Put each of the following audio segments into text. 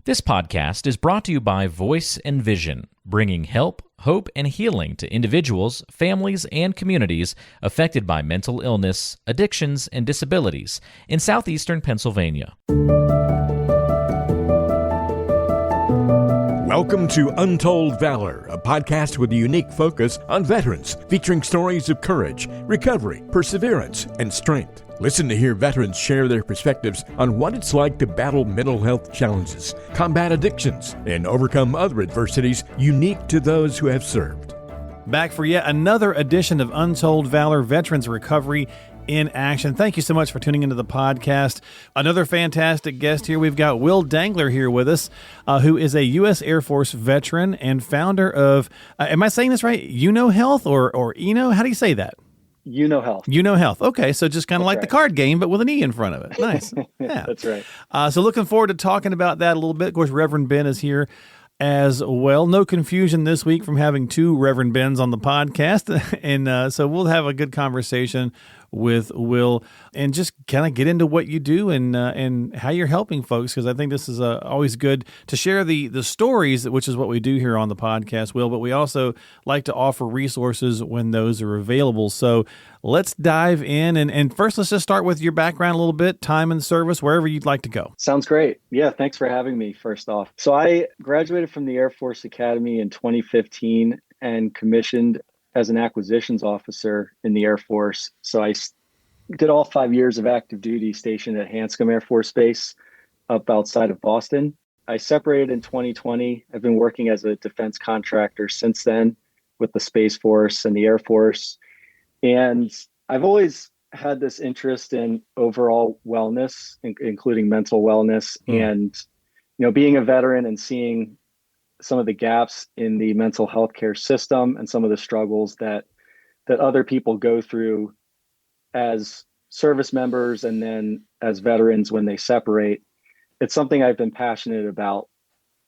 This podcast is brought to you by Voice and Vision, bringing help, hope, and healing to individuals, families, and communities affected by mental illness, addictions, and disabilities in southeastern Pennsylvania. Welcome to Untold Valor, a podcast with a unique focus on veterans, featuring stories of courage, recovery, perseverance, and strength. Listen to hear veterans share their perspectives on what it's like to battle mental health challenges, combat addictions, and overcome other adversities unique to those who have served. Back for yet another edition of Untold Valor Veterans Recovery in Action. Thank you so much for tuning into the podcast. Another fantastic guest here. We've got Will Dengler here with us, who is a U.S. Air Force veteran and founder of, am I saying this right? Euno Health or Euno? How do you say that? Euno Health. Euno Health. Okay, so just kind of like right. The card game, but with an E in front of it. Nice. Yeah, That's right. So looking forward to talking about that a little bit. Of course, Reverend Ben is here as well. No confusion this week from having two Reverend Bens on the podcast. And so we'll have a good conversation with Will and just kind of get into what you do and how you're helping folks, because I think this is always good to share the stories, which is what we do here on the podcast, Will, but we also like to offer resources when those are available. So let's dive in. And first, let's just start with your background a little bit, time and service, wherever you'd like to go. Sounds great. Yeah, thanks for having me, first off. So I graduated from the Air Force Academy in 2015 and commissioned as an acquisitions officer in the Air Force. So I did all 5 years of active duty stationed at Hanscom Air Force Base up outside of Boston. I separated in 2020. I've been working as a defense contractor since then with the Space Force and the Air Force. And I've always had this interest in overall wellness, including mental wellness. And, being a veteran and seeing some of the gaps in the mental health care system and some of the struggles that other people go through as service members and then as veterans when they separate. It's something I've been passionate about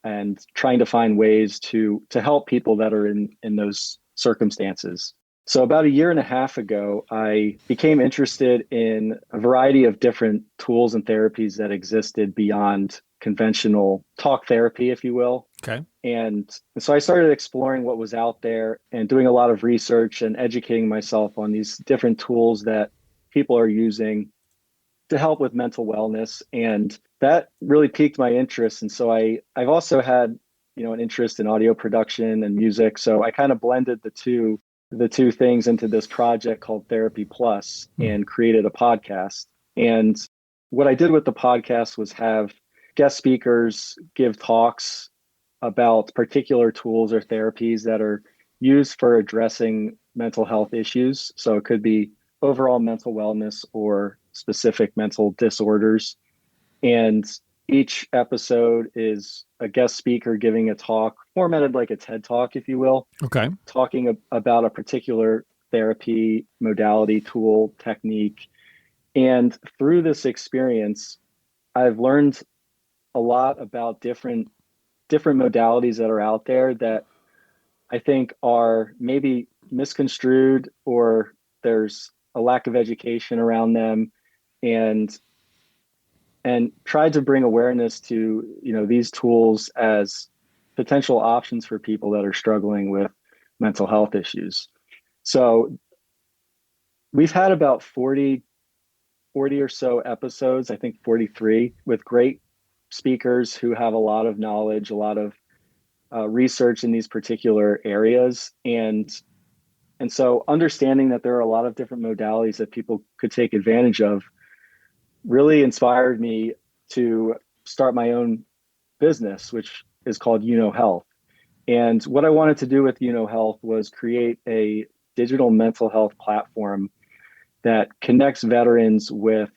and trying to find ways to help people that are in those circumstances. So about a year and a half ago, I became interested in a variety of different tools and therapies that existed beyond conventional talk therapy, if you will. Okay. And so I started exploring what was out there and doing a lot of research and educating myself on these different tools that people are using to help with mental wellness. And that really piqued my interest. And so I've also had, an interest in audio production and music. So I kind of blended the two things into this project called Therapy Plus and created a podcast. And what I did with the podcast was have guest speakers give talks about particular tools or therapies that are used for addressing mental health issues. So it could be overall mental wellness or specific mental disorders. And each episode is a guest speaker giving a talk, formatted like a TED Talk, if you will. Okay. Talking about a particular therapy, modality, tool, technique. And through this experience, I've learned a lot about different modalities that are out there that I think are maybe misconstrued, or there's a lack of education around them, and tried to bring awareness to, these tools as potential options for people that are struggling with mental health issues. So we've had about 40 or so episodes, I think 43, with great speakers who have a lot of knowledge, a lot of research in these particular areas. And so understanding that there are a lot of different modalities that people could take advantage of really inspired me to start my own business, which is called Euno Health. And what I wanted to do with Euno Health was create a digital mental health platform that connects veterans with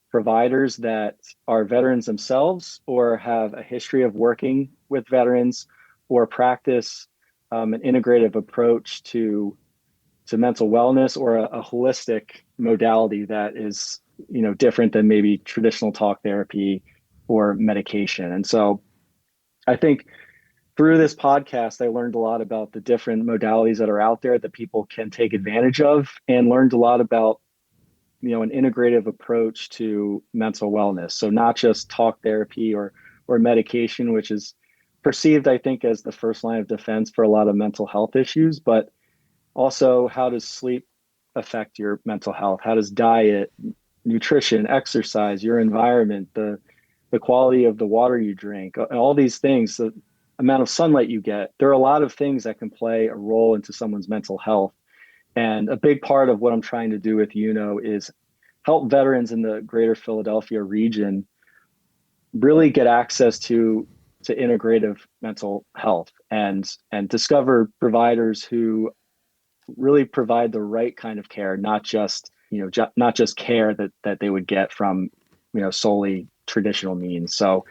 providers that are veterans themselves or have a history of working with veterans or practice an integrative approach to mental wellness or a holistic modality that is, different than maybe traditional talk therapy or medication. And so I think through this podcast, I learned a lot about the different modalities that are out there that people can take advantage of, and learned a lot about, an integrative approach to mental wellness. So not just talk therapy or or medication, which is perceived, I think, as the first line of defense for a lot of mental health issues. But also, how does sleep affect your mental health? How does diet, nutrition, exercise, your environment, the quality of the water you drink, all these things, the amount of sunlight you get, there are a lot of things that can play a role into someone's mental health. And a big part of what I'm trying to do with Euno is help veterans in the greater Philadelphia region really get access to integrative mental health and discover providers who really provide the right kind of care, not just not just care that they would get from solely traditional means. So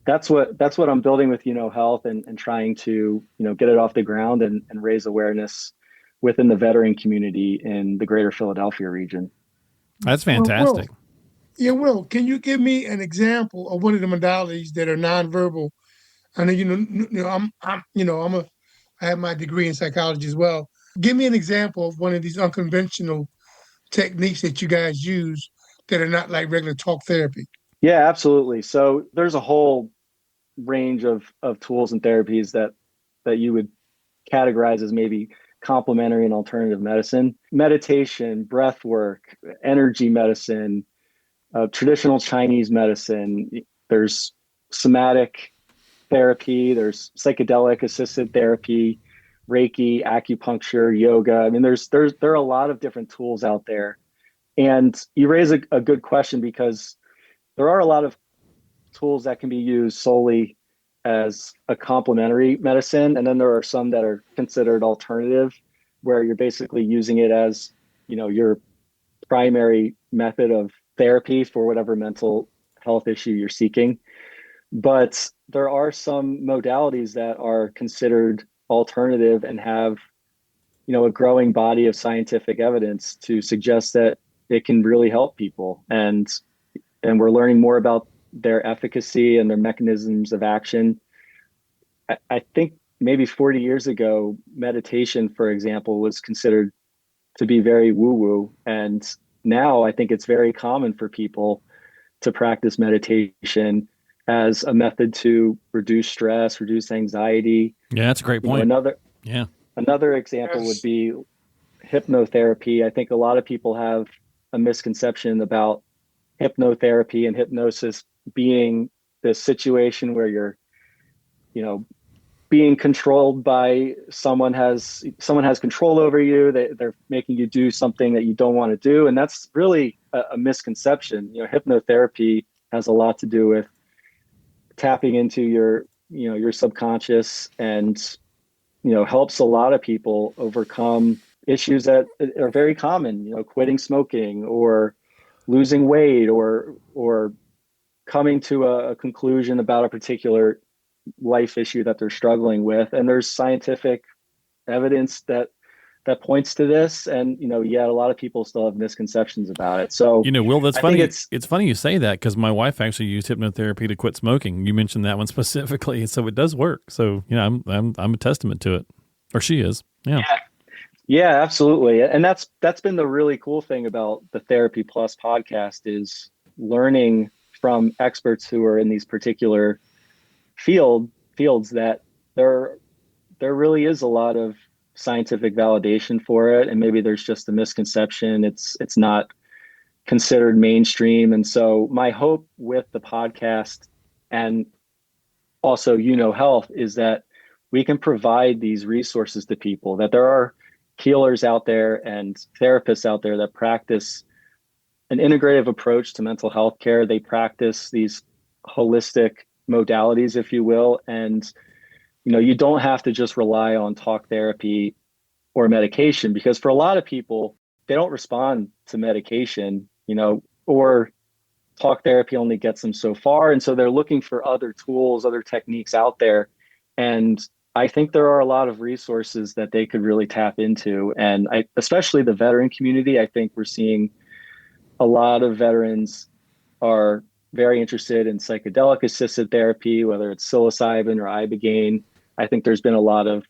that's what I'm building with Euno Health and trying to get it off the ground and raise awareness within the veteran community in the greater Philadelphia region. That's fantastic. Will, can you give me an example of one of the modalities that are nonverbal? I know I have my degree in psychology as well. Give me an example of one of these unconventional techniques that you guys use that are not like regular talk therapy. Yeah, absolutely. So there's a whole range of tools and therapies that you would categorize as maybe complementary and alternative medicine. Meditation, breath work, energy medicine, traditional Chinese medicine. There's somatic therapy, there's psychedelic assisted therapy, Reiki, acupuncture, yoga. I mean, there are a lot of different tools out there. And you raise a good question, because there are a lot of tools that can be used solely as a complementary medicine. And then there are some that are considered alternative, where you're basically using it as, your primary method of therapy for whatever mental health issue you're seeking. But there are some modalities that are considered alternative and have, a growing body of scientific evidence to suggest that it can really help people. And we're learning more about their efficacy and their mechanisms of action. I think maybe 40 years ago, meditation, for example, was considered to be very woo-woo. And now I think it's very common for people to practice meditation as a method to reduce stress, reduce anxiety. Yeah, that's a great point. Another example would be hypnotherapy. I think a lot of people have a misconception about hypnotherapy and hypnosis being this situation where you're, being controlled by someone has control over you. They're making you do something that you don't want to do. And that's really a misconception. Hypnotherapy has a lot to do with tapping into your subconscious and, helps a lot of people overcome issues that are very common, quitting smoking or losing weight or coming to a conclusion about a particular life issue that they're struggling with. And there's scientific evidence that points to this. And, yet a lot of people still have misconceptions about it. So, Will, that's funny. It's funny you say that, because my wife actually used hypnotherapy to quit smoking. You mentioned that one specifically. So it does work. So, I'm a testament to it, or she is. Yeah. Yeah, absolutely. And that's been the really cool thing about the Therapy Plus podcast, is learning from experts who are in these particular fields that there really is a lot of scientific validation for it. And maybe there's just a misconception. It's not considered mainstream. And so my hope with the podcast and also Euno Health is that we can provide these resources to people, that there are healers out there and therapists out there that practice an integrative approach to mental health care. They practice these holistic modalities, if you will. And, you don't have to just rely on talk therapy or medication, because for a lot of people, they don't respond to medication, or talk therapy only gets them so far. And so they're looking for other tools, other techniques out there. And I think there are a lot of resources that they could really tap into. And especially the veteran community, I think we're seeing a lot of veterans are very interested in psychedelic assisted therapy, whether it's psilocybin or ibogaine. I think there's been a lot of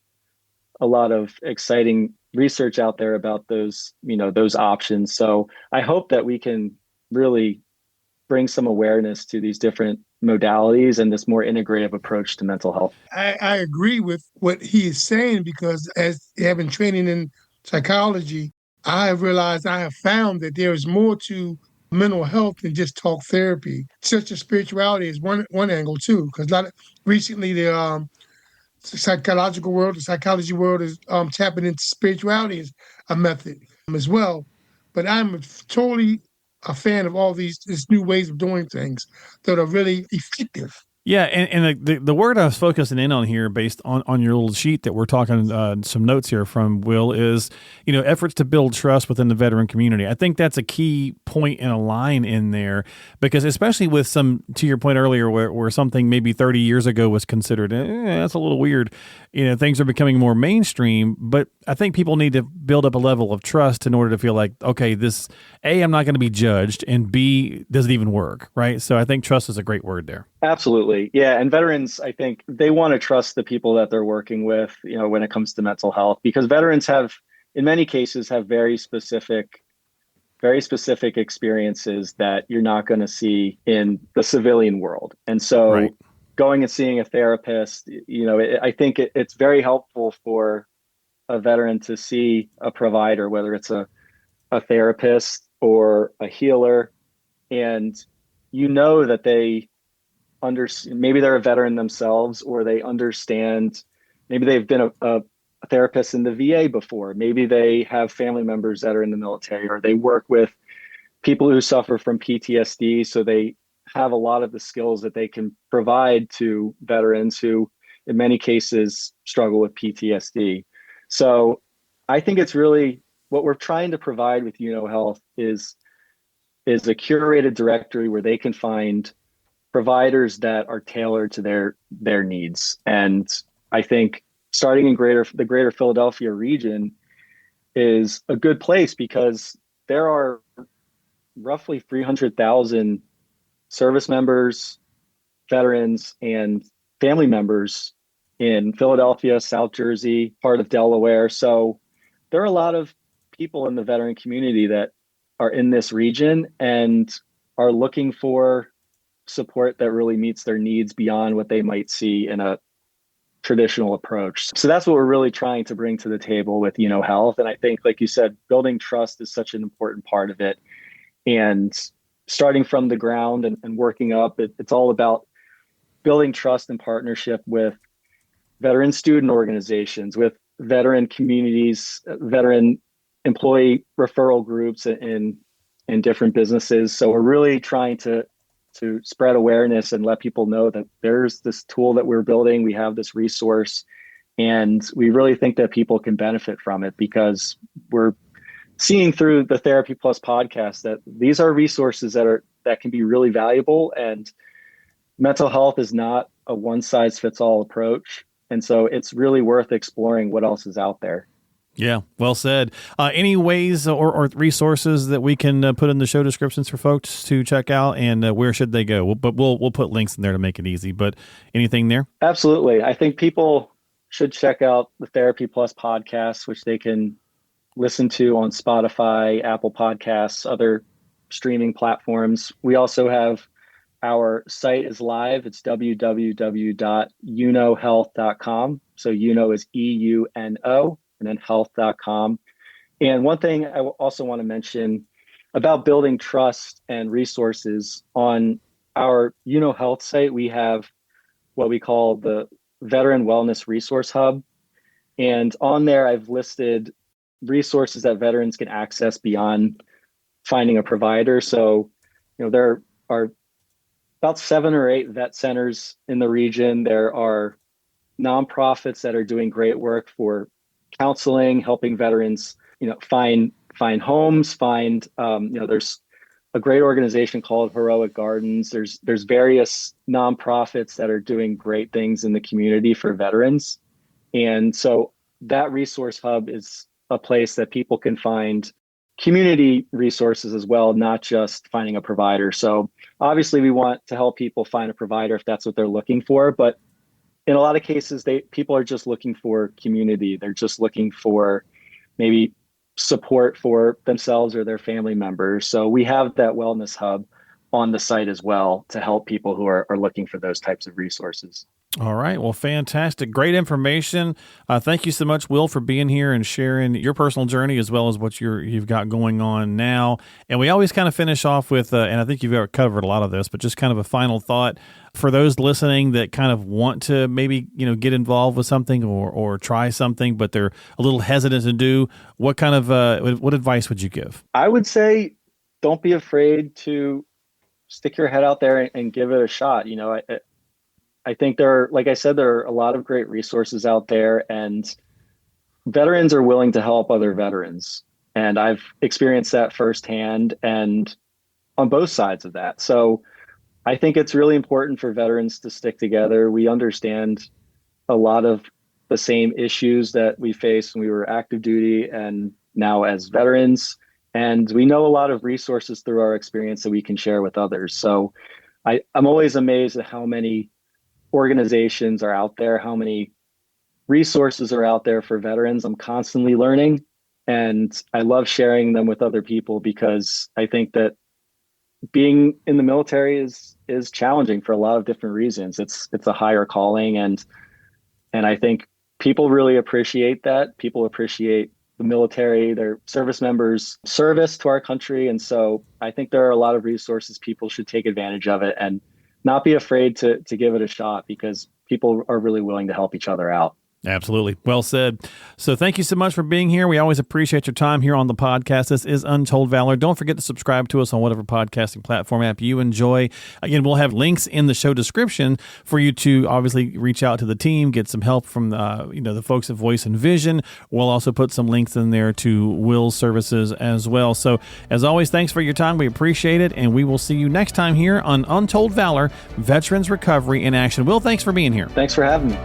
exciting research out there about those options. So I hope that we can really bring some awareness to these different modalities and this more integrative approach to mental health. I agree with what he is saying because as having training in psychology, I have realized I have found that there is more to mental health than just talk therapy. Such as spirituality is one angle too, because recently the psychological world, the psychology world is tapping into spirituality as a method as well. But I'm totally a fan of all these new ways of doing things that are really effective. Yeah, and the word I was focusing in on here, based on your little sheet that we're talking, some notes here from Will, is efforts to build trust within the veteran community. I think that's a key point in a line in there, because especially with some, to your point earlier, where something maybe 30 years ago was considered that's a little weird. Things are becoming more mainstream, but I think people need to build up a level of trust in order to feel like, okay, this A, I'm not going to be judged, and B, does it even work, right? So I think trust is a great word there. Absolutely. Yeah. And veterans, I think they want to trust the people that they're working with, when it comes to mental health, because veterans have, in many cases, have very specific experiences that you're not going to see in the civilian world. And so Right. Going and seeing a therapist, I think it's very helpful for a veteran to see a provider, whether it's a therapist or a healer, and that they maybe they're a veteran themselves, or they understand, maybe they've been a therapist in the VA before, maybe they have family members that are in the military, or they work with people who suffer from PTSD, so they have a lot of the skills that they can provide to veterans who in many cases struggle with PTSD. So I think it's really what we're trying to provide with Euno Health is a curated directory where they can find providers that are tailored to their needs. And I think starting in the greater Philadelphia region is a good place, because there are roughly 300,000 service members, veterans, and family members in Philadelphia, South Jersey, part of Delaware. So there are a lot of people in the veteran community that are in this region and are looking for support that really meets their needs beyond what they might see in a traditional approach. So that's what we're really trying to bring to the table with Euno Health. And I think, like you said, building trust is such an important part of it. And starting from the ground and working up, it's all about building trust and partnership with veteran student organizations, with veteran communities, veteran employee referral groups in different businesses. So we're really trying to spread awareness and let people know that there's this tool that we're building. We have this resource, and we really think that people can benefit from it, because we're seeing through the Therapy Plus podcast that these are resources that can be really valuable, and mental health is not a one size fits all approach. And so it's really worth exploring what else is out there. Yeah, well said. Any ways or resources that we can put in the show descriptions for folks to check out, and where should they go? We'll put links in there to make it easy. But anything there? Absolutely. I think people should check out the Therapy Plus podcast, which they can listen to on Spotify, Apple Podcasts, other streaming platforms. We also have our site is live. It's www.eunohealth.com. So Euno is EUNO, and then health.com. And one thing I also want to mention about building trust and resources, on our Euno Health site, we have what we call the Veteran Wellness Resource Hub. And on there, I've listed resources that veterans can access beyond finding a provider. So, there are about 7 or 8 vet centers in the region. There are nonprofits that are doing great work for counseling, helping veterans, find homes, there's a great organization called Heroic Gardens. There's various nonprofits that are doing great things in the community for veterans. And so that resource hub is a place that people can find community resources as well, not just finding a provider. So obviously we want to help people find a provider if that's what they're looking for, but in a lot of cases, people are just looking for community. They're just looking for maybe support for themselves or their family members. So we have that wellness hub on the site as well to help people who are looking for those types of resources. All right. Well, fantastic. Great information. Thank you so much, Will, for being here and sharing your personal journey as well as what you've got going on now. And we always kind of finish off with, and I think you've covered a lot of this, but just kind of a final thought for those listening that kind of want to maybe, get involved with something or try something, but they're a little hesitant to do. What kind of, what advice would you give? I would say, don't be afraid to stick your head out there and give it a shot. I think like I said, there are a lot of great resources out there, and veterans are willing to help other veterans. And I've experienced that firsthand and on both sides of that. So I think it's really important for veterans to stick together. We understand a lot of the same issues that we faced when we were active duty and now as veterans. And we know a lot of resources through our experience that we can share with others. So I'm always amazed at how many organizations are out there, how many resources are out there for veterans. I'm constantly learning, and I love sharing them with other people because I think that being in the military is challenging for a lot of different reasons. It's a higher calling, and I think people really appreciate that. People appreciate the military, their service members' service to our country. And so I think there are a lot of resources. People should take advantage of it and not be afraid to give it a shot, because people are really willing to help each other out. Absolutely. Well said. So thank you so much for being here. We always appreciate your time here on the podcast. This is Untold Valor. Don't forget to subscribe to us on whatever podcasting platform app you enjoy. Again, we'll have links in the show description for you to obviously reach out to the team, get some help from the folks at Voice and Vision. We'll also put some links in there to Will's services as well. So as always, thanks for your time. We appreciate it. And we will see you next time here on Untold Valor, Veterans Recovery in Action. Will, thanks for being here. Thanks for having me.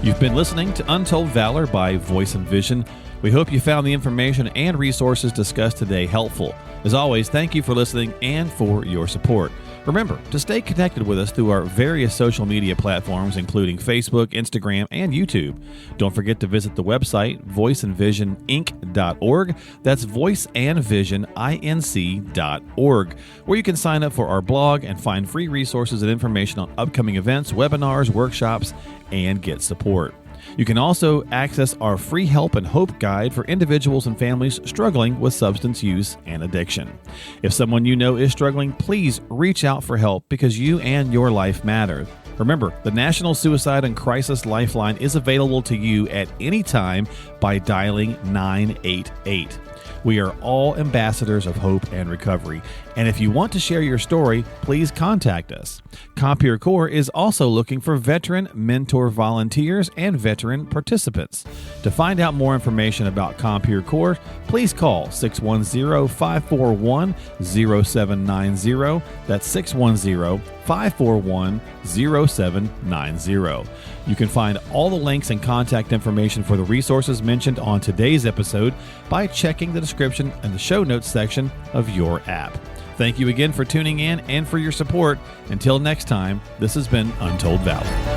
You've been listening to Untold Valor by Voice and Vision. We hope you found the information and resources discussed today helpful. As always, thank you for listening and for your support. Remember to stay connected with us through our various social media platforms, including Facebook, Instagram, and YouTube. Don't forget to visit the website, voiceandvisioninc.org. That's voiceandvisioninc.org, where you can sign up for our blog and find free resources and information on upcoming events, webinars, workshops, and get support. You can also access our free help and hope guide for individuals and families struggling with substance use and addiction. If someone you know is struggling, please reach out for help, because you and your life matter. Remember, the National Suicide and Crisis Lifeline is available to you at any time by dialing 988. We are all ambassadors of hope and recovery, and if you want to share your story, please contact us. Compeer Corps is also looking for veteran mentor volunteers and veteran participants. To find out more information about Compeer Corps, please call 610-541-0790. That's 610-541-0790. You can find all the links and contact information for the resources mentioned on today's episode by checking the description and the show notes section of your app. Thank you again for tuning in and for your support. Until next time, this has been Untold Valor.